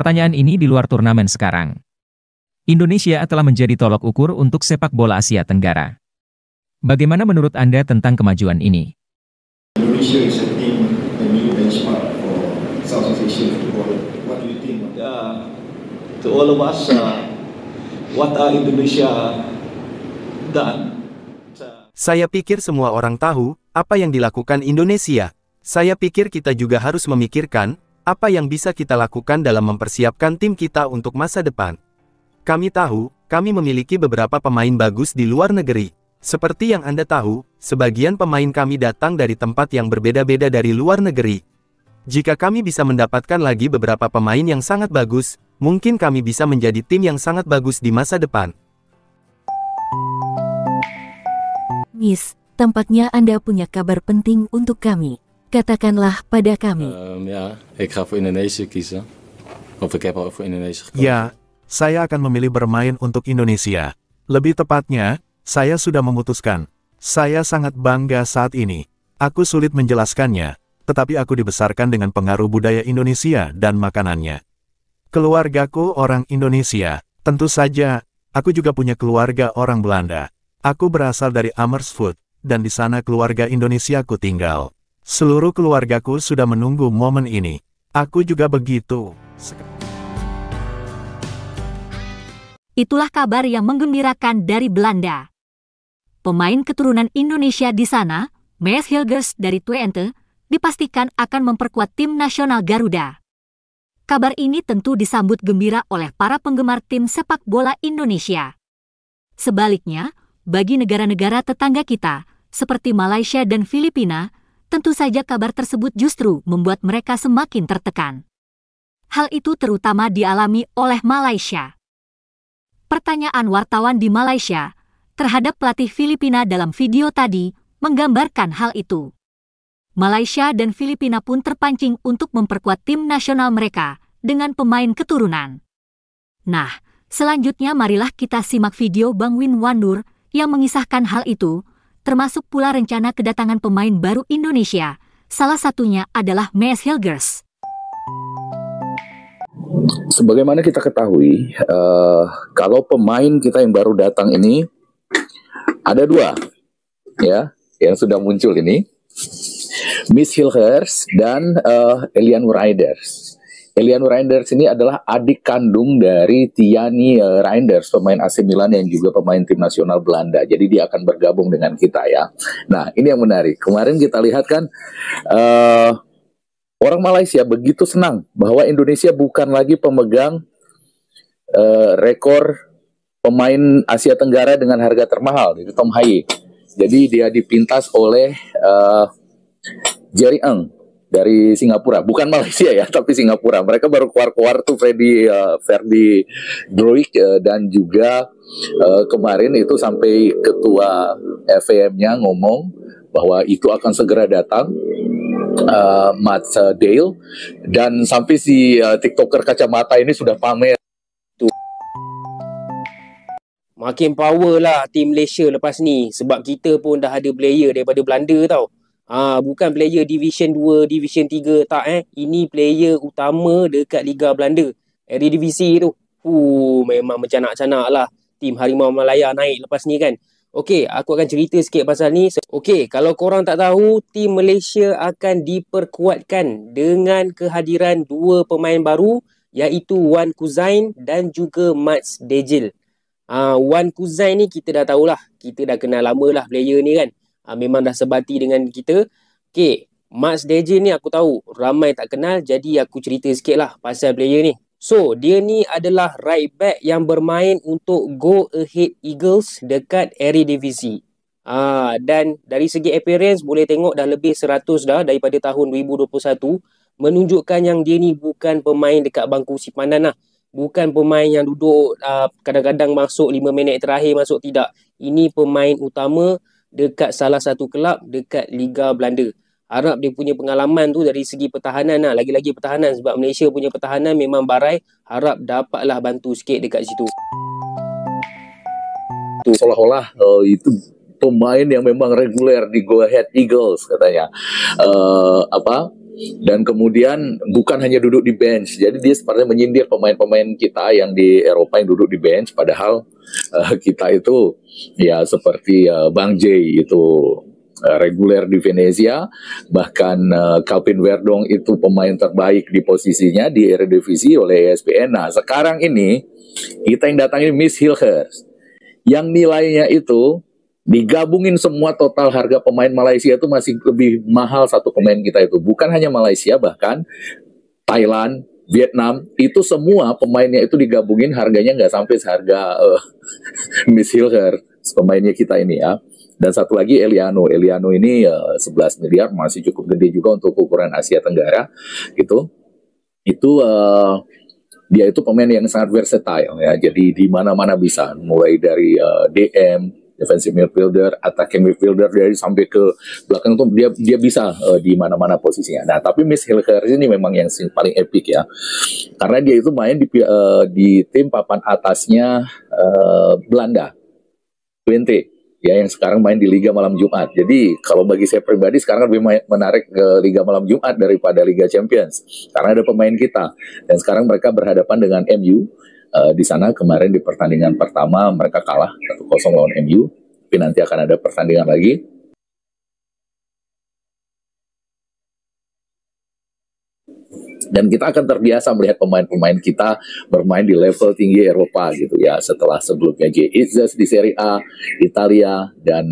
Pertanyaan ini di luar turnamen sekarang. Indonesia telah menjadi tolok ukur untuk sepak bola Asia Tenggara. Bagaimana menurut Anda tentang kemajuan ini? Indonesia is setting a new benchmark for Southeast Asian football. What do you think? To all of us, what Indonesia done? Saya pikir semua orang tahu apa yang dilakukan Indonesia. Saya pikir kita juga harus memikirkan apa yang bisa kita lakukan dalam mempersiapkan tim kita untuk masa depan. Kami tahu, kami memiliki beberapa pemain bagus di luar negeri. Seperti yang Anda tahu, sebagian pemain kami datang dari tempat yang berbeda-beda dari luar negeri. Jika kami bisa mendapatkan lagi beberapa pemain yang sangat bagus, mungkin kami bisa menjadi tim yang sangat bagus di masa depan. Miss, tampaknya Anda punya kabar penting untuk kami. Katakanlah pada kami. Ik ga voor Indonesië kiezen. Of ik heb al voor Indonesië gekozen. Ya, saya akan memilih bermain untuk Indonesia. Lebih tepatnya, saya sudah memutuskan. Saya sangat bangga saat ini. Aku sulit menjelaskannya, tetapi aku dibesarkan dengan pengaruh budaya Indonesia dan makanannya. Keluargaku orang Indonesia. Tentu saja, aku juga punya keluarga orang Belanda. Aku berasal dari Amersfoort, dan di sana keluarga Indonesiaku tinggal. Seluruh keluargaku sudah menunggu momen ini. Aku juga begitu. Itulah kabar yang menggembirakan dari Belanda. Pemain keturunan Indonesia di sana, Maes Hilgers dari Twente, dipastikan akan memperkuat tim nasional Garuda. Kabar ini tentu disambut gembira oleh para penggemar tim sepak bola Indonesia. Sebaliknya, bagi negara-negara tetangga kita, seperti Malaysia dan Filipina, tentu saja kabar tersebut justru membuat mereka semakin tertekan. Hal itu terutama dialami oleh Malaysia. Pertanyaan wartawan di Malaysia terhadap pelatih Filipina dalam video tadi menggambarkan hal itu. Malaysia dan Filipina pun terpancing untuk memperkuat tim nasional mereka dengan pemain keturunan. Nah, selanjutnya marilah kita simak video Bang Win Wandur yang mengisahkan hal itu, termasuk pula rencana kedatangan pemain baru Indonesia, salah satunya adalah Maes Hilgers. Sebagaimana kita ketahui, kalau pemain kita yang baru datang ini ada dua, ya, yang sudah muncul ini, Maes Hilgers dan Elian Reinders. Elian Reinders ini adalah adik kandung dari Tiani Reinders, pemain AC Milan yang juga pemain tim nasional Belanda. Jadi dia akan bergabung dengan kita ya. Nah, ini yang menarik. Kemarin kita lihat kan. Orang Malaysia begitu senang bahwa Indonesia bukan lagi pemegang rekor pemain Asia Tenggara dengan harga termahal, itu Tom Haye. Jadi dia dipintas oleh Jerry Eng dari Singapura, bukan Malaysia ya, tapi Singapura. Mereka baru keluar tuh Ferdi Droik dan juga kemarin itu sampai ketua FAM-nya ngomong bahwa itu akan segera datang. Matt Dale, dan sampai si TikToker kacamata ini sudah pamer. Makin power lah tim Malaysia lepas ni, sebab kita pun dah ada player daripada Belanda tau. Bukan player Division 2, Division 3 tak Ini player utama dekat Liga Belanda, Eredivisie tu. Memang mencanak-canak lah tim Harimau Malaya naik lepas ni kan. Okey, aku akan cerita sikit pasal ni. Okey, kalau korang tak tahu, tim Malaysia akan diperkuatkan dengan kehadiran dua pemain baru, iaitu Wan Kuzain dan juga Mats Dejil. Wan Kuzain ni kita dah tahulah. Kita dah kenal lama lah player ni kan. Memang dah sebati dengan kita. Okey, Mats Dejil ni aku tahu ramai tak kenal, jadi aku cerita sikit lah pasal player ni. So, dia ni adalah right back yang bermain untuk Go Ahead Eagles dekat Eredivisie. Dan dari segi appearance boleh tengok dah lebih 100 dah daripada tahun 2021. Menunjukkan yang dia ni bukan pemain dekat bangku simpanan lah. Bukan pemain yang duduk kadang-kadang masuk 5 minit terakhir masuk, tidak. Ini pemain utama dekat salah satu kelab dekat Liga Belanda. Harap dia punya pengalaman tu dari segi pertahanan lah. Lagi-lagi pertahanan, sebab Malaysia punya pertahanan memang barai. Harap dapatlah bantu sikit dekat situ. Seolah-olah itu pemain yang memang reguler di Go Ahead Eagles katanya. Dan kemudian bukan hanya duduk di bench, jadi dia sepertinya menyindir pemain-pemain kita yang di Eropa yang duduk di bench, padahal kita itu ya seperti Bang J itu reguler di Venezia, bahkan Calvin Verdong itu pemain terbaik di posisinya di Eredivisie oleh ESPN. Nah sekarang ini kita yang datang ini Miss Hilgers, yang nilainya itu digabungin semua total harga pemain Malaysia itu masih lebih mahal satu pemain kita itu. Bukan hanya Malaysia, bahkan Thailand, Vietnam, itu semua pemainnya itu digabungin harganya nggak sampai seharga Miss Hilgers, pemainnya kita ini ya. Dan satu lagi Eliano. Eliano ini 11 miliar, masih cukup gede juga untuk ukuran Asia Tenggara gitu. Itu dia itu pemain yang sangat versatile ya. Jadi di mana-mana bisa, mulai dari DM, defensive midfielder, attacking midfielder, dari sampai ke belakang itu dia bisa di mana-mana posisinya. Nah, tapi Miss Hilgers ini memang yang paling epic ya. Karena dia itu main di tim papan atasnya Belanda, Twente. Ya, yang sekarang main di Liga Malam Jumat. Jadi kalau bagi saya pribadi sekarang lebih menarik ke Liga Malam Jumat daripada Liga Champions, karena ada pemain kita. Dan sekarang mereka berhadapan dengan MU. Di sana kemarin di pertandingan pertama mereka kalah 1-0 lawan MU. Tapi nanti akan ada pertandingan lagi. Dan kita akan terbiasa melihat pemain-pemain kita bermain di level tinggi Eropa gitu ya. Setelah sebelumnya Jay Itzes di Serie A, Italia, dan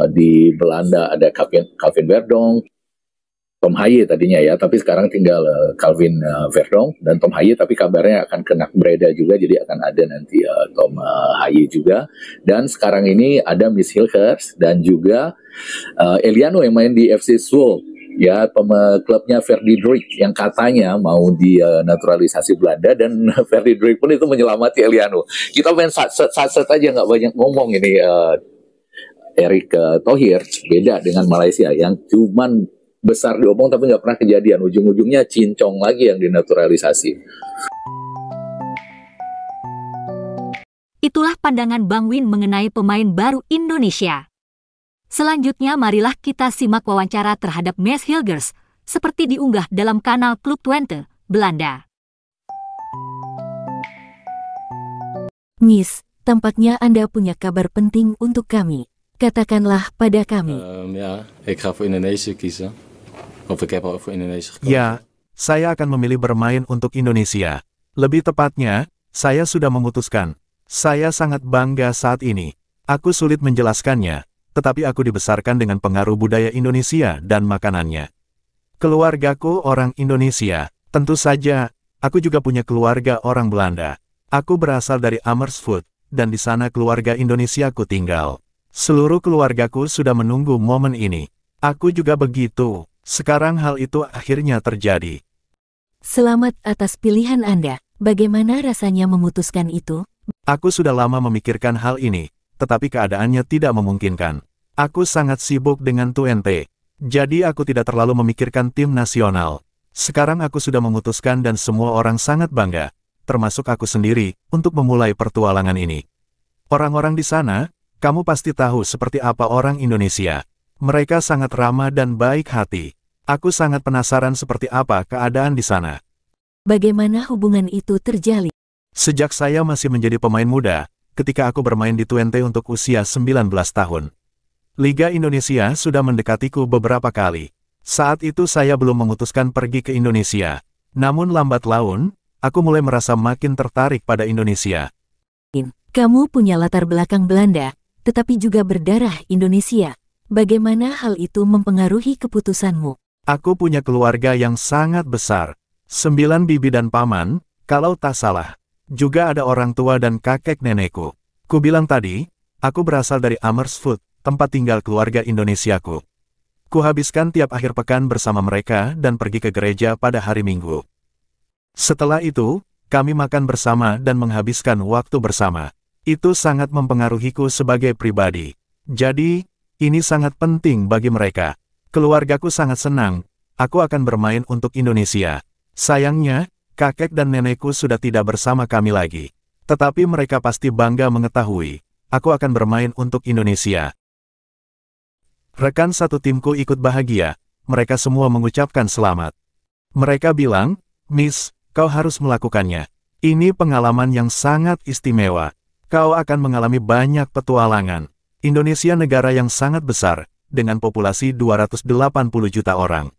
di Belanda ada Calvin Verdong, Tom Haye tadinya ya, tapi sekarang tinggal Calvin Verdong dan Tom Haye, tapi kabarnya akan kena Breda juga, jadi akan ada nanti Tom Haye juga. Dan sekarang ini ada Miss Hilgers dan juga Eliano yang main di FC Zwolle. Ya, klubnya Ferdi Druik yang katanya mau dinaturalisasi Belanda, dan Ferdi Druik pun itu menyelamati Eliano. Kita main sat-sat aja, nggak banyak ngomong ini. Erick Thohir beda dengan Malaysia yang cuman besar diomong tapi nggak pernah kejadian. Ujung-ujungnya cincong lagi yang dinaturalisasi. Itulah pandangan Bang Win mengenai pemain baru Indonesia. Selanjutnya marilah kita simak wawancara terhadap Miss Hilgers seperti diunggah dalam kanal Klub Twente, Belanda. Miss, tampaknya Anda punya kabar penting untuk kami. Katakanlah pada kami. Ja, ik ga voor Indonesië kiezen. Of ik heb al voor Indonesië gekozen. Ya, saya akan memilih bermain untuk Indonesia. Lebih tepatnya, saya sudah memutuskan. Saya sangat bangga saat ini. Aku sulit menjelaskannya, tetapi aku dibesarkan dengan pengaruh budaya Indonesia dan makanannya. Keluargaku orang Indonesia, tentu saja, aku juga punya keluarga orang Belanda. Aku berasal dari Amersfoort, dan di sana keluarga Indonesiaku tinggal. Seluruh keluargaku sudah menunggu momen ini. Aku juga begitu. Sekarang hal itu akhirnya terjadi. Selamat atas pilihan Anda. Bagaimana rasanya memutuskan itu? Aku sudah lama memikirkan hal ini, tetapi keadaannya tidak memungkinkan. Aku sangat sibuk dengan Twente, jadi aku tidak terlalu memikirkan tim nasional. Sekarang aku sudah memutuskan dan semua orang sangat bangga, termasuk aku sendiri, untuk memulai petualangan ini. Orang-orang di sana, kamu pasti tahu seperti apa orang Indonesia. Mereka sangat ramah dan baik hati. Aku sangat penasaran seperti apa keadaan di sana. Bagaimana hubungan itu terjalin? Sejak saya masih menjadi pemain muda, ketika aku bermain di Twente untuk usia 19 tahun. Liga Indonesia sudah mendekatiku beberapa kali. Saat itu saya belum memutuskan pergi ke Indonesia. Namun lambat laun, aku mulai merasa makin tertarik pada Indonesia. Kamu punya latar belakang Belanda, tetapi juga berdarah Indonesia. Bagaimana hal itu mempengaruhi keputusanmu? Aku punya keluarga yang sangat besar. 9 bibi dan paman, kalau tak salah. Juga ada orang tua dan kakek nenekku. Ku bilang tadi, aku berasal dari Amersfoort, tempat tinggal keluarga Indonesiaku. Kuhabiskan tiap akhir pekan bersama mereka dan pergi ke gereja pada hari Minggu. Setelah itu, kami makan bersama dan menghabiskan waktu bersama. Itu sangat mempengaruhiku sebagai pribadi. Jadi, ini sangat penting bagi mereka. Keluargaku sangat senang, aku akan bermain untuk Indonesia. Sayangnya, kakek dan nenekku sudah tidak bersama kami lagi. Tetapi mereka pasti bangga mengetahui, aku akan bermain untuk Indonesia. Rekan satu timku ikut bahagia, mereka semua mengucapkan selamat. Mereka bilang, "Miss, kau harus melakukannya. Ini pengalaman yang sangat istimewa. Kau akan mengalami banyak petualangan." Indonesia negara yang sangat besar, dengan populasi 280 juta orang.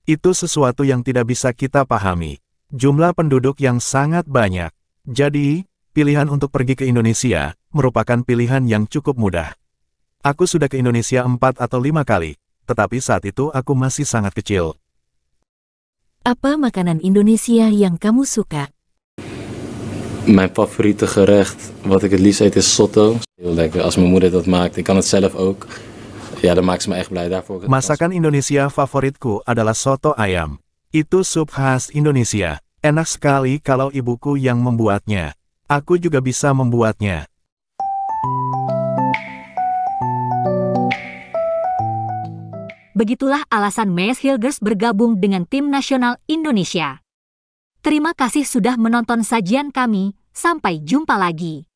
Itu sesuatu yang tidak bisa kita pahami. Jumlah penduduk yang sangat banyak. Jadi, pilihan untuk pergi ke Indonesia merupakan pilihan yang cukup mudah. Aku sudah ke Indonesia 4 atau 5 kali, tetapi saat itu aku masih sangat kecil. Apa makanan Indonesia yang kamu suka? Mijn favoriete gerecht, wat ik het liefst eet, is soto. Heel lekker. Als mijn moeder dat maakt, ik kan het zelf ook. Ja, dan maakt ze me echt blij daarvoor. Masakan Indonesia favoritku adalah soto ayam. Itu sup khas Indonesia. Enak sekali kalau ibuku yang membuatnya. Aku juga bisa membuatnya. Begitulah alasan Mees Hilgers bergabung dengan tim nasional Indonesia. Terima kasih sudah menonton sajian kami. Sampai jumpa lagi.